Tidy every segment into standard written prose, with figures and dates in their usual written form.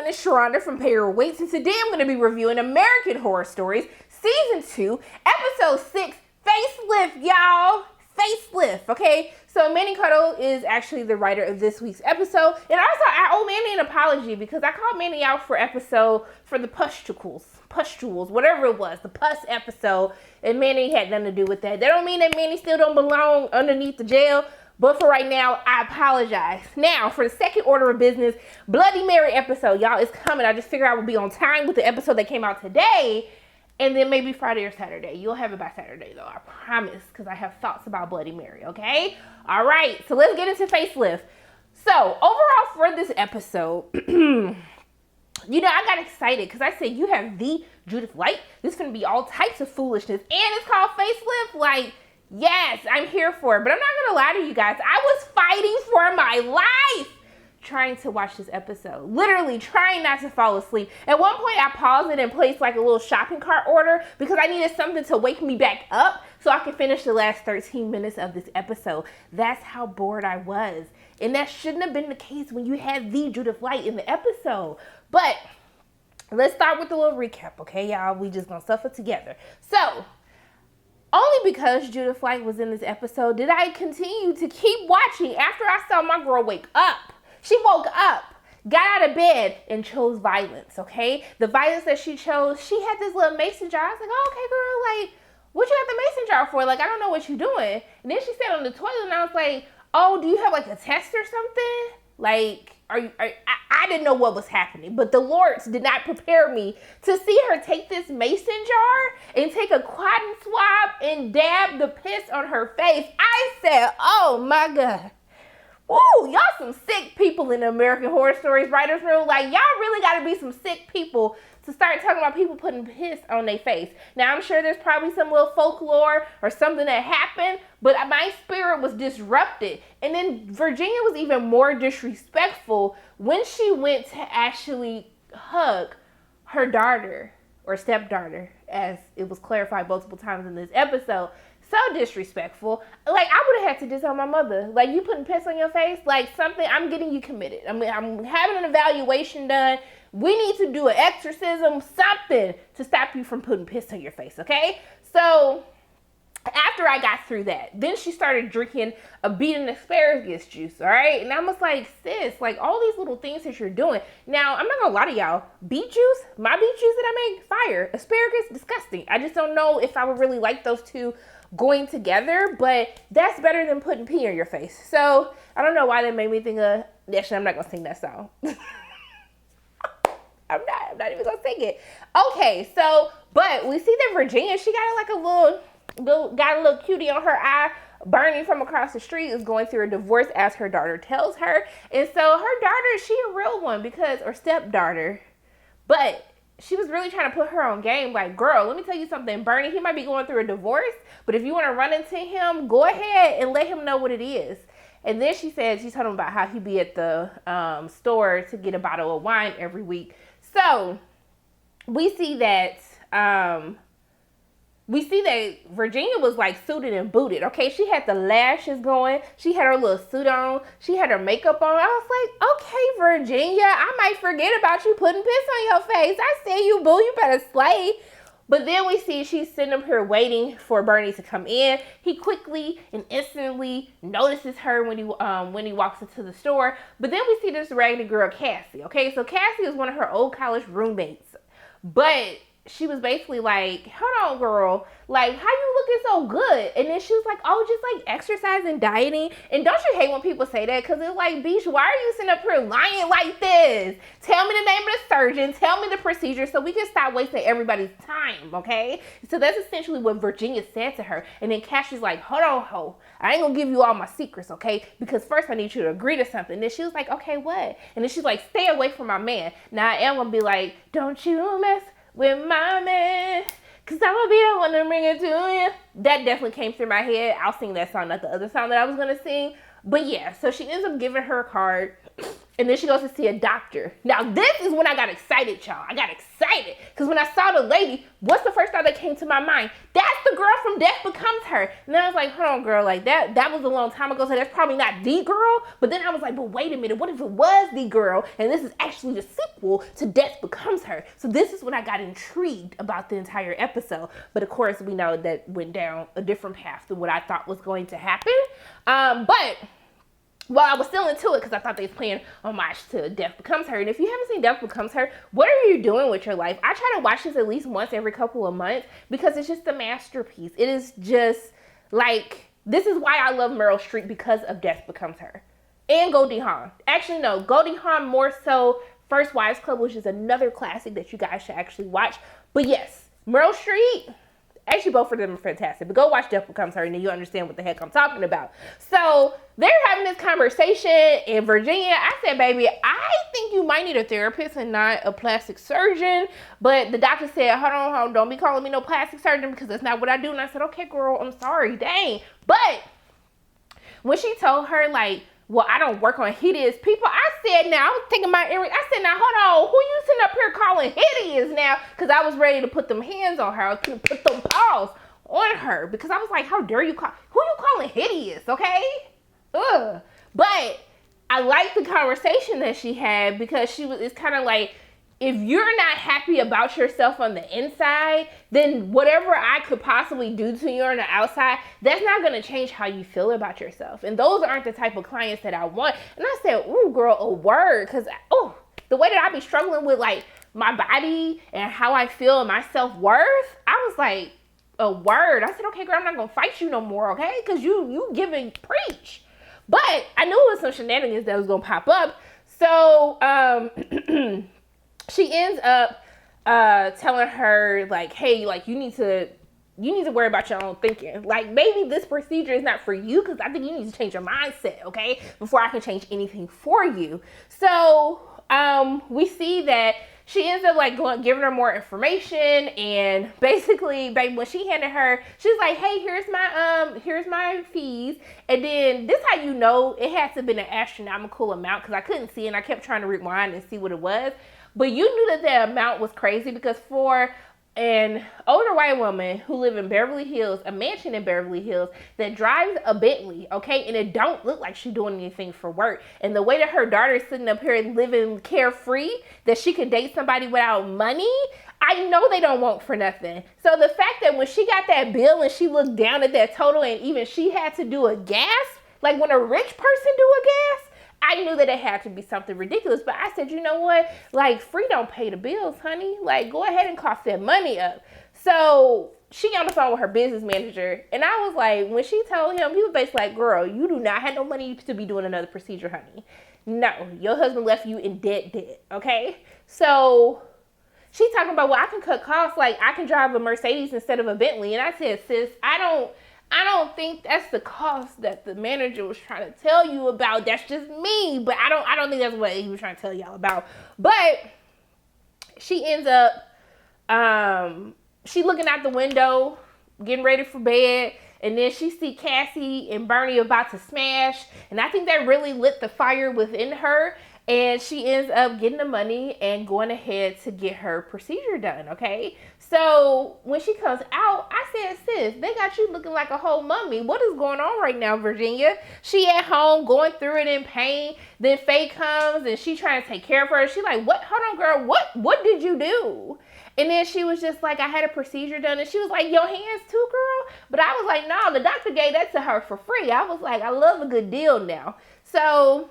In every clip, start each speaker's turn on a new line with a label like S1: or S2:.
S1: everyone, it's Sharonda from Payroll Waits, and today I'm going to be reviewing American Horror Stories, Season 2, Episode 6, Facelift, y'all. Facelift, okay? So Manny Cuddle is actually the writer of this week's episode, and also I owe Manny an apology because I called Manny out for the pustules, whatever it was, the pus episode, and Manny had nothing to do with that. That don't mean that Manny still don't belong underneath the jail. But for right now, I apologize. Now, for the second order of business, Bloody Mary episode. Y'all, it's coming. I just figured I would be on time with the episode that came out today. And then maybe Friday or Saturday. You'll have it by Saturday, though. I promise. Because I have thoughts about Bloody Mary, okay? All right. So let's get into Facelift. So, overall for this episode, I got excited. Because I said, you have the Judith Light. This is going to be all types of foolishness. And it's called Facelift. Like, yes, I'm here for it, but I'm not going to lie to you guys. I was fighting for my life trying to watch this episode. Literally trying not to fall asleep. At one point, I paused it and placed like a little shopping cart order because I needed something to wake me back up so I could finish the last 13 minutes of this episode. That's how bored I was. And that shouldn't have been the case when you had the Judith Light in the episode. But let's start with a little recap, okay, y'all? We just gonna suffer together. So, only because Judith Light was in this episode did I continue to keep watching after I saw my girl wake up. She woke up, got out of bed, and chose violence, okay? The violence that she chose, she had this little mason jar. I was like, oh, okay, girl, like, what you have the mason jar for? Like, I don't know what you're doing. And then she sat on the toilet, and I was like, oh, do you have, like, a test or something? Like, I didn't know what was happening, but the Lords did not prepare me to see her take this mason jar and take a cotton swab and dab the piss on her face. I said, oh my God. Woo, y'all some sick people in the American Horror Stories writers room. Like, y'all really got to be some sick people to start talking about people putting piss on their face. Now, I'm sure there's probably some little folklore or something that happened, but my spirit was disrupted. And then Virginia was even more disrespectful when she went to actually hug her daughter, or stepdaughter, as it was clarified multiple times in this episode. So disrespectful. Like, I would have had to disown my mother. Like, you putting piss on your face? Like, something, I'm getting you committed. I mean, I'm having an evaluation done. We need to do an exorcism, something to stop you from putting piss on your face, okay? So, after I got through that, then she started drinking a beaten asparagus juice, all right? And I was like, sis, like, all these little things that you're doing. Now, I'm not gonna lie to y'all. Beet juice, my beet juice that I make, fire. Asparagus, disgusting. I just don't know if I would really like those two going together, but that's better than putting pee on your face. So, I don't know why that made me think of, actually, I'm not gonna sing that song. I'm not even gonna sing it. Okay, so, but we see that Virginia, she got like a little cutie on her eye. Bernie from across the street is going through a divorce, as her daughter tells her. And so her daughter, she a real one or stepdaughter, but she was really trying to put her on game. Like, girl, let me tell you something. Bernie, he might be going through a divorce, but if you want to run into him, go ahead and let him know what it is. And then she told him about how he'd be at the store to get a bottle of wine every week. So we see that Virginia was like suited and booted. Okay, she had the lashes going. She had her little suit on. She had her makeup on. I was like, okay, Virginia, I might forget about you putting piss on your face. I see you, boo. You better slay. But then we see she's sitting up here waiting for Bernie to come in. He quickly and instantly notices her when he walks into the store. But then we see this raggedy girl, Cassie. Okay, so Cassie is one of her old college roommates. But she was basically like, hold on, girl. Like, how you looking so good? And then she was like, oh, just like exercising, dieting. And don't you hate when people say that? Because it's like, Beach, why are you sitting up here lying like this? Tell me the name of the surgeon. Tell me the procedure so we can stop wasting everybody's time, okay? So that's essentially what Virginia said to her. And then Cassie's like, hold on, ho. I ain't gonna give you all my secrets, okay? Because first I need you to agree to something. And then she was like, okay, what? And then she's like, stay away from my man. Now I am gonna be like, don't you mess with my man, cause I'm gonna be the one to bring it to you. That definitely came through my head. I'll sing that song, not the other song that I was gonna sing. But yeah, so she ends up giving her a card And then she goes to see a doctor. Now, this is when I got excited, y'all. I got excited. Because when I saw the lady, what's the first thought that came to my mind? That's the girl from Death Becomes Her. And then I was like, hold on, girl. Like, that was a long time ago, so that's probably not the girl. But then I was like, but wait a minute. What if it was the girl? And this is actually the sequel to Death Becomes Her. So this is when I got intrigued about the entire episode. But, of course, we know that went down a different path than what I thought was going to happen. But... well, I was still into it because I thought they was playing homage to Death Becomes Her. And if you haven't seen Death Becomes Her, what are you doing with your life? I try to watch this at least once every couple of months because it's just a masterpiece. It is just like, this is why I love Meryl Streep, because of Death Becomes Her. And Goldie Hawn. Actually, no, Goldie Hawn more so. First Wives Club, which is another classic that you guys should actually watch. But yes, Meryl Streep. Actually, both of them are fantastic. But go watch Death Becomes Her and then you understand what the heck I'm talking about. So they're having this conversation in Virginia. I said, baby, I think you might need a therapist and not a plastic surgeon. But the doctor said, hold on, don't be calling me no plastic surgeon because that's not what I do. And I said, okay, girl, I'm sorry, dang. But when she told her, like, well, I don't work on hideous people, I said, now, I was taking my earring. I said, now, hold on, who you sitting up here calling hideous now? Because I was ready to put them hands on her. I couldn't put them paws on her because I was like, how dare you call, who you calling hideous, okay? Ugh. But I like the conversation that she had because it's kind of like, if you're not happy about yourself on the inside, then whatever I could possibly do to you on the outside, that's not going to change how you feel about yourself. And those aren't the type of clients that I want. And I said, ooh, girl, a word. Because, the way that I be struggling with, like, my body and how I feel and my self-worth, I was like, a word. I said, okay, girl, I'm not going to fight you no more, okay? Because you giving preach. But I knew it was some shenanigans that was going to pop up. So, she ends up telling her, like, hey, like, you need to worry about your own thinking. Like, maybe this procedure is not for you because I think you need to change your mindset, okay, before I can change anything for you. So we see that she ends up, like, giving her more information, and basically, baby, when she handed her, she's like, hey, here's my fees. And then this how you know it has to have been an astronomical amount because I couldn't see it and I kept trying to rewind and see what it was. But you knew that the amount was crazy because for an older white woman who lives in Beverly Hills, a mansion in Beverly Hills, that drives a Bentley, okay, and it don't look like she's doing anything for work, and the way that her daughter is sitting up here and living carefree, that she could date somebody without money, I know they don't want for nothing. So the fact that when she got that bill and she looked down at that total and even she had to do a gas, like when a rich person do a gas, I knew that it had to be something ridiculous. But I said, you know what? Like, free don't pay the bills, honey. Like, go ahead and cough that money up. So she got on the phone with her business manager. And I was like, when she told him, he was basically like, girl, you do not have no money to be doing another procedure, honey. No, your husband left you in debt, okay? So she's talking about, well, I can cut costs. Like, I can drive a Mercedes instead of a Bentley. And I said, sis, I don't think that's the cost that the manager was trying to tell you about. That's just me. But I don't think that's what he was trying to tell y'all about. But she ends up, she looking out the window, getting ready for bed. And then she see Cassie and Bernie about to smash. And I think that really lit the fire within her. And she ends up getting the money and going ahead to get her procedure done, okay? So when she comes out, I said, sis, they got you looking like a whole mummy. What is going on right now, Virginia? She at home going through it in pain. Then Faye comes and she trying to take care of her. She like, what? Hold on, girl. What did you do? And then she was just like, I had a procedure done. And she was like, your hands too, girl? But I was like, no, the doctor gave that to her for free. I was like, I love a good deal now. So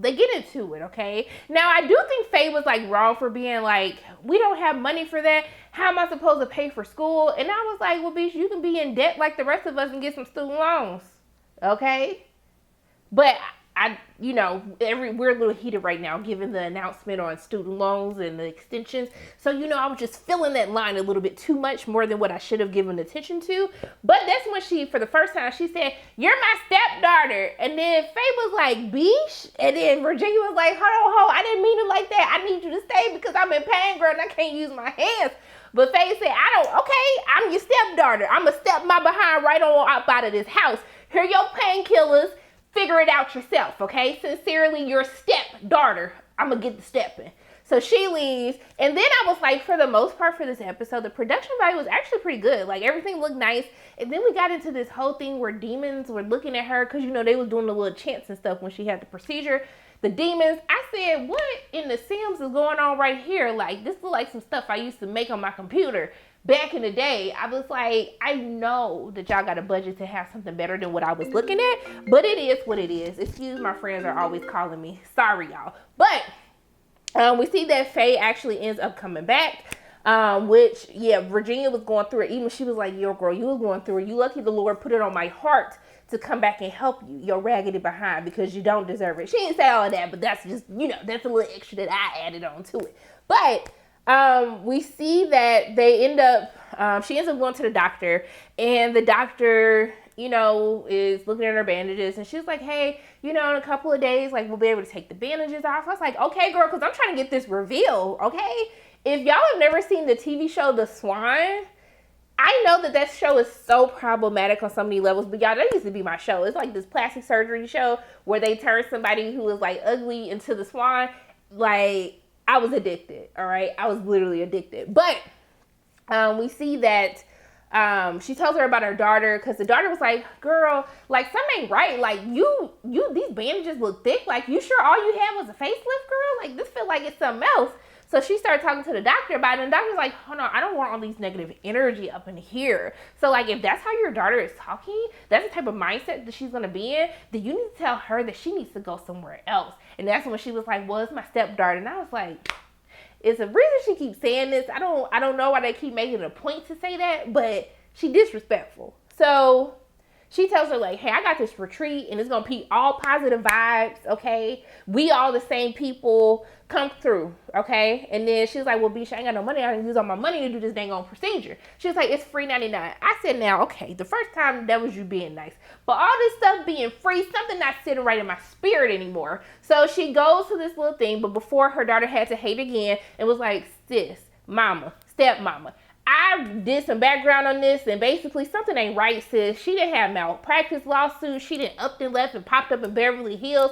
S1: they get into it, okay? Now, I do think Faye was, like, wrong for being like, we don't have money for that. How am I supposed to pay for school? And I was like, well, bitch, you can be in debt like the rest of us and get some student loans, okay? But we're a little heated right now given the announcement on student loans and the extensions. So, I was just feeling that line a little bit too much, more than what I should have given attention to. But that's when for the first time, she said, you're my stepdaughter. And then Faye was like, beesh. And then Virginia was like, hold on, I didn't mean it like that. I need you to stay because I'm in pain, girl, and I can't use my hands. But Faye said, I'm your stepdaughter. I'm going to step my behind right on up out of this house. Here are your painkillers. figure it out yourself, okay? Sincerely, your stepdaughter. I'm gonna get the stepping. So she leaves, and then I was like, for the most part for this episode, the production value was actually pretty good. Like, everything looked nice. And then we got into this whole thing where demons were looking at her because, you know, they was doing the little chants and stuff when she had the procedure. The demons, I said, what in the Sims is going on right here? Like, this look like some stuff I used to make on my computer back in the day. I was like, I know that y'all got a budget to have something better than what I was looking at, but it is what it is. Excuse, my friends are always calling me. Sorry, y'all. But we see that Faye actually ends up coming back, which, yeah, Virginia was going through it. Even she was like, yo, girl, you was going through it. You lucky the Lord put it on my heart to come back and help you, your raggedy behind, because you don't deserve it. She didn't say all of that, but that's just, you know, that's a little extra that I added on to it. But we see that they end up, she ends up going to the doctor, and the doctor, you know, is looking at her bandages, and she's like, hey, you know, in a couple of days, like, we'll be able to take the bandages off. I was like, okay, girl, because I'm trying to get this reveal, okay? If y'all have never seen the TV show The Swan, I know that that show is so problematic on so many levels, but y'all, that used to be my show. It's like this plastic surgery show where they turn somebody who is like ugly into the swan. Like, I was addicted, all right? I was literally addicted. But we see that she tells her about her daughter, because the daughter was like, girl, like, something ain't right. Like, you these bandages look thick. Like, you sure all you had was a facelift, girl? Like, this feel like it's something else. So she started talking to the doctor about it, and the doctor's like, hold on, I don't want all these negative energy up in here. So, like, if that's how your daughter is talking, that's the type of mindset that she's going to be in, then you need to tell her that she needs to go somewhere else. And that's when she was like, well, it's my stepdaughter. And I was like, it's a reason she keeps saying this. I don't know why they keep making it a point to say that, but she disrespectful. So she tells her, like, hey, I got this retreat, and it's going to be all positive vibes, okay? We all the same people. Come through, okay? And then she was like, well, bitch, I ain't got no money. I didn't use all my money to do this dang on procedure. She was like, it's free 99. I said, now, okay, the first time that was you being nice. But all this stuff being free, something not sitting right in my spirit anymore. So she goes to this little thing, but before her daughter had to hate again and was like, sis, mama, stepmama, I did some background on this, and basically something ain't right, sis. She didn't have malpractice lawsuits. She didn't up and left and popped up in Beverly Hills.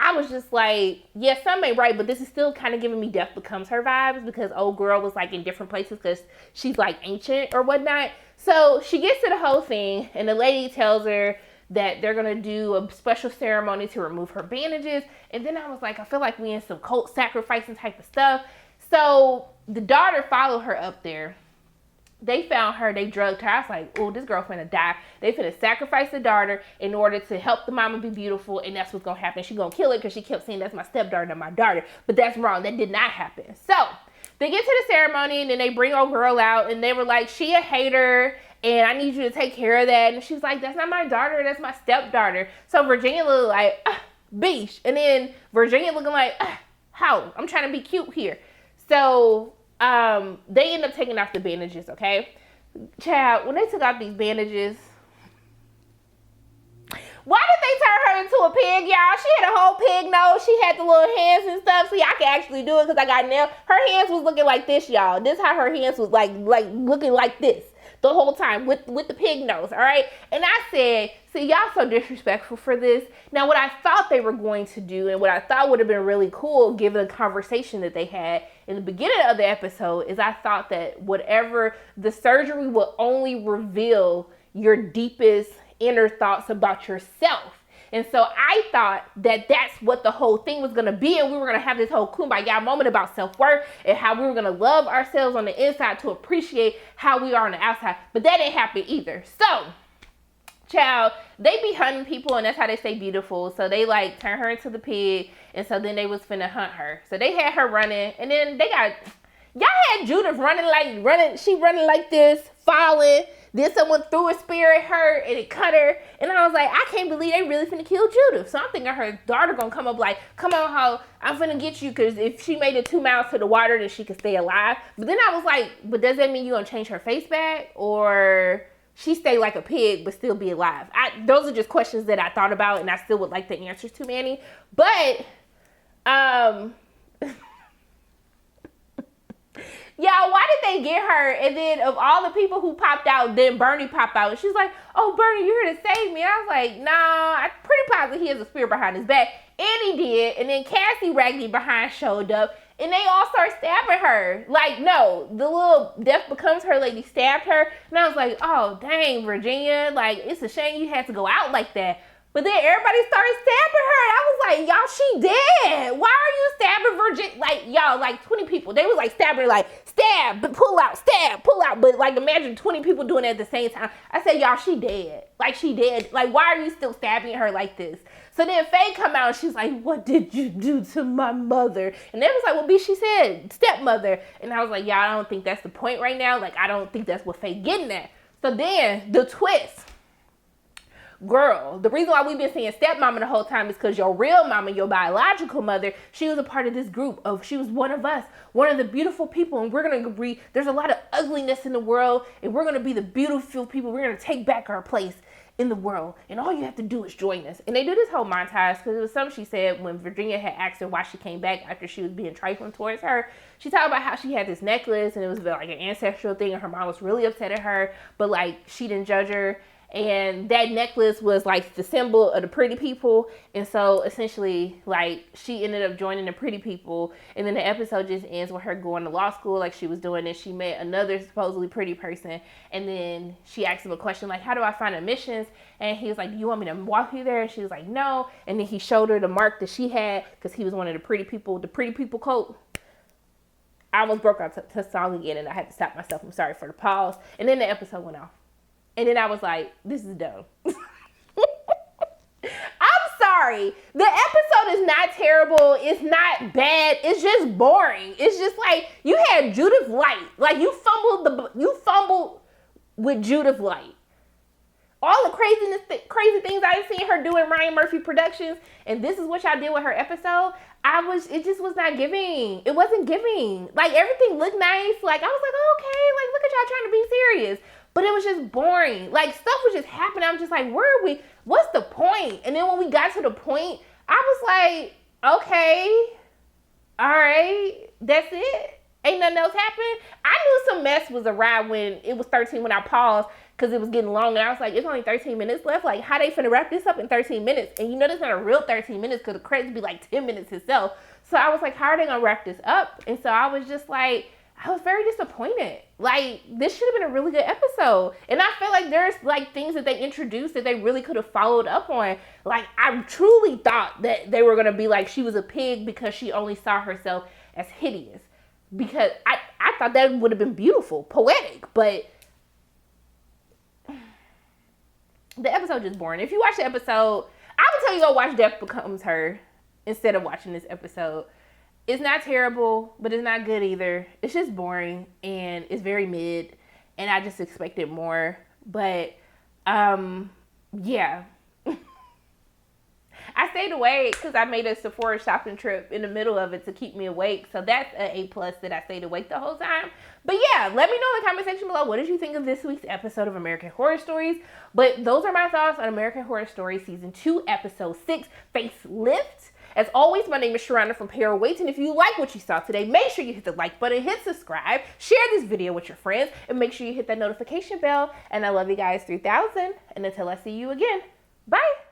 S1: I was just like, yeah, something ain't right, but this is still kind of giving me Death Becomes Her vibes, because old girl was like in different places because she's like ancient or whatnot. So she gets to the whole thing, and the lady tells her that they're going to do a special ceremony to remove her bandages. And then I was like, I feel like we in some cult sacrificing type of stuff. So the daughter followed her up there. They found her, they drugged her. I was like, oh, this girl finna die. They finna sacrifice the daughter in order to help the mama be beautiful, and that's what's gonna happen. She gonna kill it because she kept saying that's my stepdaughter, not my daughter. But that's wrong. That did not happen. So they get to the ceremony, and then they bring old girl out, and they were like, she a hater, and I need you to take care of that. And she's like, that's not my daughter, that's my stepdaughter. So Virginia looked like, beesh. And then Virginia looking like, how? I'm trying to be cute here. So they end up taking off the bandages, okay? Child, when they took off these bandages, why did they turn her into a pig, y'all? She had a whole pig nose. She had the little hands and stuff. See, I can actually do it because I got nails. Her hands was looking like this, y'all. This is how her hands was like looking like this the whole time with the pig nose, all right? And I said, see, y'all so disrespectful for this. Now, what I thought they were going to do, and what I thought would have been really cool given the conversation that they had in the beginning of the episode, is I thought that whatever the surgery will only reveal your deepest inner thoughts about yourself. And so I thought that that's what the whole thing was going to be. And we were going to have this whole kumbaya moment about self-worth and how we were going to love ourselves on the inside to appreciate how we are on the outside. But that didn't happen either. So, child, they be hunting people, and that's how they stay beautiful. So they like turn her into the pig. And so then they was finna hunt her. So they had her running, and then they got, y'all had Judith she running like this, falling. Then someone threw a spear at her, and it cut her. And I was like, I can't believe they really finna kill Judith. So I'm thinking her daughter gonna come up like, come on, ho, I'm finna get you, because if she made it 2 miles to the water, then she could stay alive. But then I was like, but does that mean you gonna change her face back? Or she stay like a pig but still be alive? Those are just questions that I thought about, and I still would like the answers to, Manny. But y'all, why did they get her, and then of all the people who popped out, then Bernie popped out. And she's like, oh, Bernie, you're here to save me. And I was like, nah, I'm pretty positive he has a spirit behind his back. And he did. And then Cassie Raggedy behind showed up, and they all start stabbing her. Like, no, the little Death Becomes Her lady stabbed her. And I was like, oh, dang, Virginia. Like, it's a shame you had to go out like that. But then everybody started stabbing her. And I was like, y'all, she dead. Why are you stabbing Virginia? Like, y'all, like 20 people. They was like stabbing her, like, stab, but pull out, stab, pull out. But like, imagine 20 people doing it at the same time. I said, y'all, she dead. Like, she dead. Like, why are you still stabbing her like this? So then Faye come out and she's like, what did you do to my mother? And they was like, well, B, she said stepmother. And I was like, yeah, I don't think that's the point right now. Like, I don't think that's what Faye getting at. So then the twist. Girl, the reason why we've been saying stepmama the whole time is because your real mama, your biological mother, she was a part of this group she was one of us, one of the beautiful people, and we're going to be, there's a lot of ugliness in the world, and we're going to be the beautiful people. We're going to take back our place in the world, and all you have to do is join us. And they do this whole montage because it was something she said when Virginia had asked her why she came back after she was being trifling towards her. She talked about how she had this necklace, and it was like an ancestral thing, and her mom was really upset at her, but like she didn't judge her. And that necklace was like the symbol of the pretty people. And so essentially, like, she ended up joining the pretty people. And then the episode just ends with her going to law school like she was doing. And she met another supposedly pretty person. And then she asked him a question like, how do I find admissions? And he was like, do you want me to walk you there? And she was like, no. And then he showed her the mark that she had because he was one of the pretty people coat. I almost broke out to song again and I had to stop myself. I'm sorry for the pause. And then the episode went off. And then I was like, this is dumb. I'm sorry. The episode is not terrible. It's not bad. It's just boring. It's just like, you had Judith Light. Like, you fumbled with Judith Light. All the crazy things I've seen her do in Ryan Murphy Productions, and this is what y'all did with her episode. It just was not giving. It wasn't giving. Like, everything looked nice. Like, I was like, oh, okay, like, look at y'all trying to be serious. But it was just boring. Like, stuff was just happening. I'm just like, where are we? What's the point? And then when we got to the point, I was like, okay, all right, that's it. Ain't nothing else happened. I knew some mess was around when it was 13 when I paused because it was getting long. And I was like, it's only 13 minutes left. Like, how they finna wrap this up in 13 minutes? And you know, that's not a real 13 minutes because the credits be like 10 minutes itself. So I was like, how are they gonna wrap this up? And so I was just like, I was very disappointed. Like, this should have been a really good episode. And I feel like there's like things that they introduced that they really could have followed up on. Like, I truly thought that they were going to be like, she was a pig because she only saw herself as hideous. Because I thought that would have been beautiful, poetic. But the episode just boring. If you watch the episode, I would tell you go watch Death Becomes Her instead of watching this episode. It's not terrible, but it's not good either. It's just boring and it's very mid and I just expected more. But yeah. I stayed awake because I made a Sephora shopping trip in the middle of it to keep me awake. So that's an A+ that I stayed awake the whole time. But yeah, let me know in the comment section below, what did you think of this week's episode of American Horror Stories? But those are my thoughts on American Horror Stories Season 2, Episode 6, Facelift. As always, my name is Sharana from Payroll Waits, and if you like what you saw today, make sure you hit the like button, hit subscribe, share this video with your friends, and make sure you hit that notification bell. And I love you guys 3000, and until I see you again, bye!